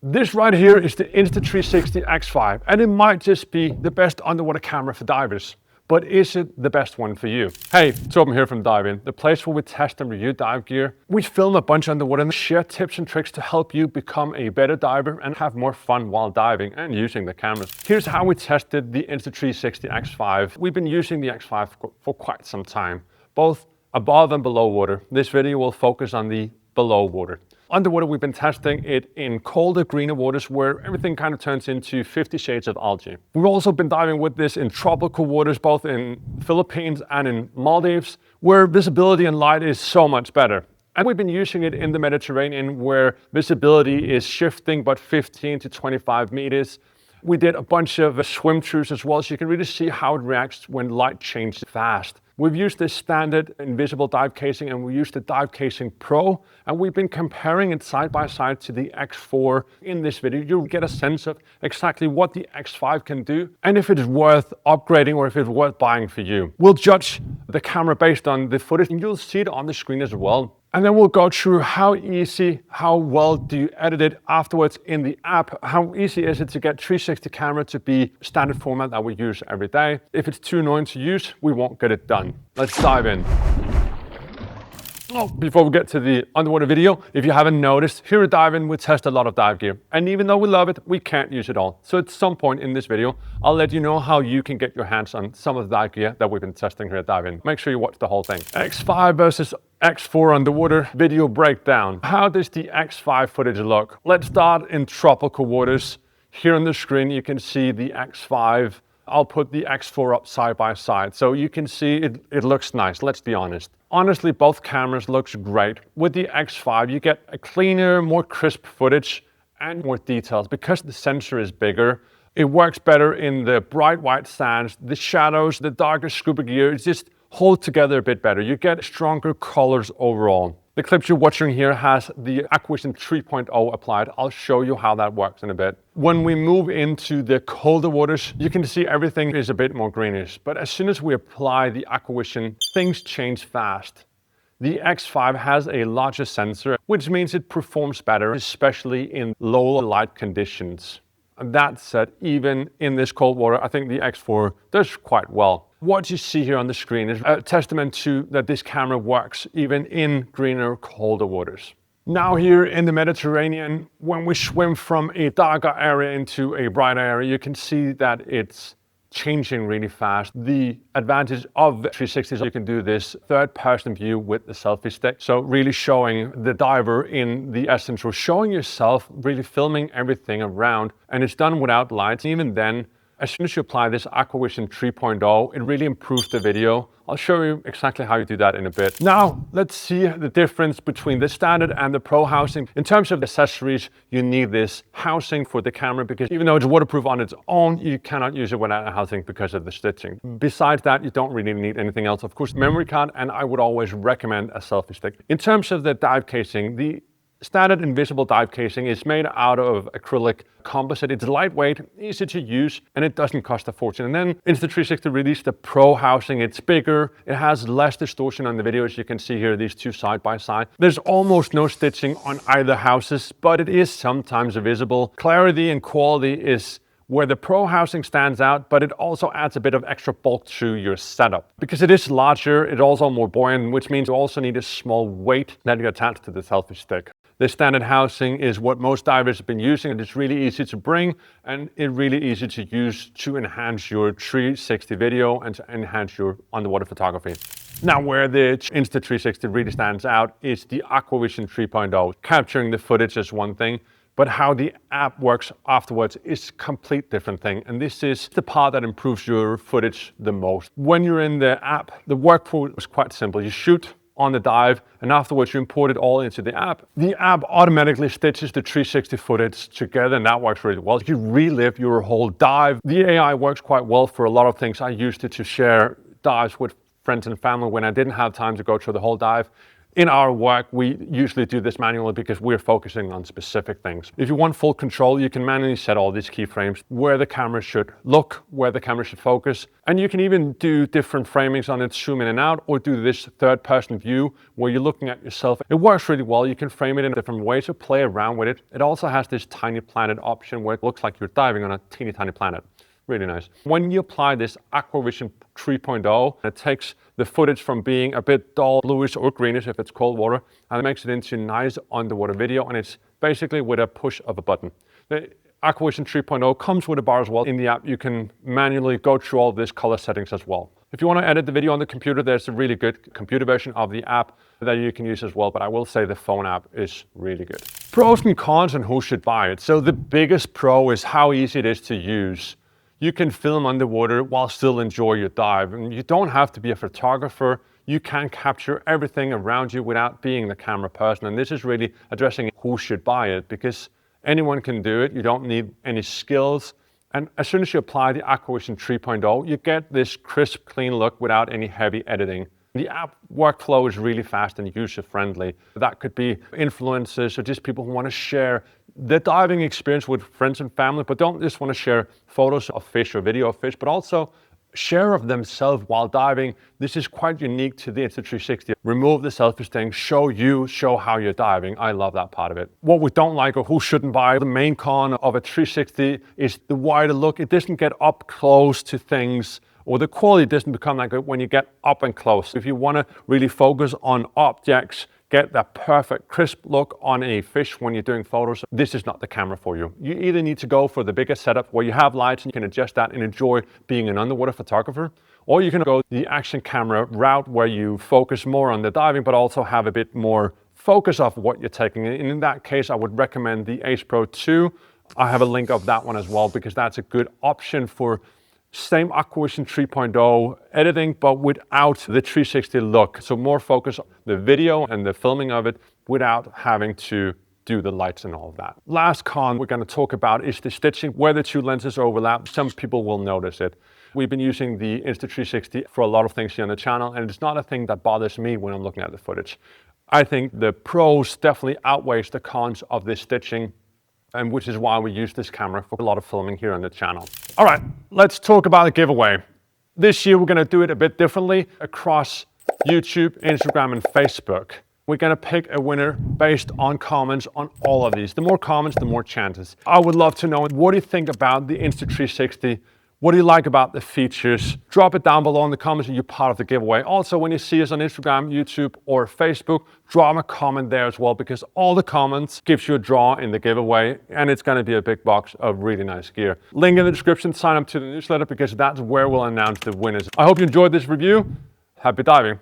This right here is the Insta360 X5, and it might just be the best underwater camera for divers. But is it the best one for you? Hey, Torben here from DIVEIN, the place where we test and review dive gear. We film a bunch underwater and share tips and tricks to help you become a better diver and have more fun while diving and using the cameras. Here's how we tested the Insta360 X5. We've been using the X5 for quite some time, both above and below water. This video will focus on the below water. Underwater, we've been testing it in colder, greener waters where everything kind of turns into 50 shades of algae. We've also been diving with this in tropical waters, both in Philippines and in Maldives, where visibility and light is so much better. And we've been using it in the Mediterranean, where visibility is shifting but 15 to 25 meters. We did a bunch of swim throughs as well, so you can really see how it reacts when light changes fast. We've used this standard invisible dive casing and we used the Dive Casing Pro, and we've been comparing it side by side to the X4 in this video. You'll get a sense of exactly what the X5 can do and if it's worth upgrading or if it's worth buying for you. We'll judge the camera based on the footage and you'll see it on the screen as well. And then we'll go through how well do you edit it afterwards in the app, how easy is it to get 360 camera to be standard format that we use every day. If it's too annoying to use, we won't get it done. Let's dive in. Oh, before we get to the underwater video, if you haven't noticed, here at DIVEIN we test a lot of dive gear. And even though we love it, we can't use it all. So at some point in this video, I'll let you know how you can get your hands on some of the dive gear that we've been testing here at DIVEIN. Make sure you watch the whole thing. X5 versus X4 underwater video breakdown. How does the X5 footage look? Let's start in tropical waters. Here on the screen, you can see the X5. I'll put the X4 up side by side. So you can see it looks nice, let's be honest. Honestly, both cameras looks great. With the X5, you get a cleaner, more crisp footage and more details. Because the sensor is bigger, it works better in the bright white sands, the shadows, the darker scuba gear. It just holds together a bit better. You get stronger colors overall. The clips you're watching here has the AquaVision 3.0 applied. I'll show you how that works in a bit. When we move into the colder waters, you can see everything is a bit more greenish. But as soon as we apply the AquaVision, things change fast. The X5 has a larger sensor, which means it performs better, especially in lower light conditions. And that said, even in this cold water, I think the X4 does quite well. What you see here on the screen is a testament to that this camera works even in greener, colder waters. Now here in the Mediterranean, when we swim from a darker area into a brighter area, you can see that it's changing really fast. The advantage of 360 is you can do this third-person view with the selfie stick. So really showing the diver in the essence, or showing yourself, really filming everything around. And it's done without lights. Even then, as soon as you apply this AquaVision 3.0, it really improves the video. I'll show you exactly how you do that in a bit. Now, let's see the difference between the standard and the Pro housing. In terms of accessories, you need this housing for the camera because even though it's waterproof on its own, you cannot use it without a housing because of the stitching. Besides that, you don't really need anything else. Of course, memory card, and I would always recommend a selfie stick. In terms of the dive casing, the standard invisible dive casing is made out of acrylic composite. It's lightweight, easy to use, and it doesn't cost a fortune. And then Insta360 released the Pro housing. It's bigger, it has less distortion on the video, as you can see here, these two side by side. There's almost no stitching on either houses, but it is sometimes visible. Clarity and quality is where the Pro housing stands out, but it also adds a bit of extra bulk to your setup. Because it is larger, it's also more buoyant, which means you also need a small weight that you attach to the selfie stick. The standard housing is what most divers have been using, and it's really easy to bring and it's really easy to use to enhance your 360 video and to enhance your underwater photography. Now, where the Insta360 really stands out is the AquaVision 3.0. Capturing the footage is one thing, but how the app works afterwards is a complete different thing. And this is the part that improves your footage the most. When you're in the app, the workflow is quite simple. You shoot on the dive, and afterwards you import it all into the app. The app automatically stitches the 360 footage together, and that works really well. You relive your whole dive. The AI works quite well for a lot of things. I used it to share dives with friends and family when I didn't have time to go through the whole dive. in our work, we usually do this manually because we're focusing on specific things. If you want full control, you can manually set all these keyframes, where the camera should look, where the camera should focus. And you can even do different framings on it, zoom in and out, or do this third person view where you're looking at yourself. It works really well. You can frame it in different ways, so play around with it. It also has this tiny planet option where it looks like you're diving on a teeny tiny planet. Really nice. When you apply this AquaVision 3.0, it takes the footage from being a bit dull, bluish or greenish if it's cold water, and it makes it into nice underwater video, and it's basically with a push of a button. The AquaVision 3.0 comes with a bar as well. In the app, you can manually go through all these color settings as well. If you want to edit the video on the computer, there's a really good computer version of the app that you can use as well, but I will say the phone app is really good. Pros and cons and who should buy it. So the biggest pro is how easy it is to use. You can film underwater while still enjoy your dive, and you don't have to be a photographer. You can capture everything around you without being the camera person, and this is really addressing who should buy it, because anyone can do it. You don't need any skills, and as soon as you apply the AquaVision 3.0, you get this crisp, clean look without any heavy editing. The app workflow is really fast and user-friendly. That could be influencers or just people who want to share the diving experience with friends and family, but don't just want to share photos of fish or video of fish, but also share of themselves while diving. This is quite unique to the Insta360. Remove the selfish thing, show how you're diving. I love that part of it. What we don't like or who shouldn't buy, the main con of a 360 is the wider look. It doesn't get up close to things, or the quality doesn't become that good when you get up and close. If you want to really focus on objects, get that perfect crisp look on a fish when you're doing photos, this is not the camera for you. You either need to go for the bigger setup where you have lights and you can adjust that and enjoy being an underwater photographer, or you can go the action camera route where you focus more on the diving but also have a bit more focus of what you're taking. And in that case, I would recommend the Ace Pro 2. I have a link of that one as well because that's a good option for same AquaVision 3.0 editing, but without the 360 look. So more focus on the video and the filming of it without having to do the lights and all of that. Last con we're going to talk about is the stitching, where the two lenses overlap. Some people will notice it. We've been using the Insta360 for a lot of things here on the channel, and it's not a thing that bothers me when I'm looking at the footage. I think the pros definitely outweighs the cons of this stitching, and which is why we use this camera for a lot of filming here on the channel. All right, let's talk about the giveaway. This year, we're gonna do it a bit differently across YouTube, Instagram, and Facebook. We're gonna pick a winner based on comments on all of these. The more comments, the more chances. I would love to know, what do you think about the Insta360? What do you like about the features? Drop it down below in the comments and you're part of the giveaway. Also, when you see us on Instagram, YouTube, or Facebook, drop a comment there as well, because all the comments gives you a draw in the giveaway, and it's gonna be a big box of really nice gear. Link in the description, sign up to the newsletter because that's where we'll announce the winners. I hope you enjoyed this review. Happy diving.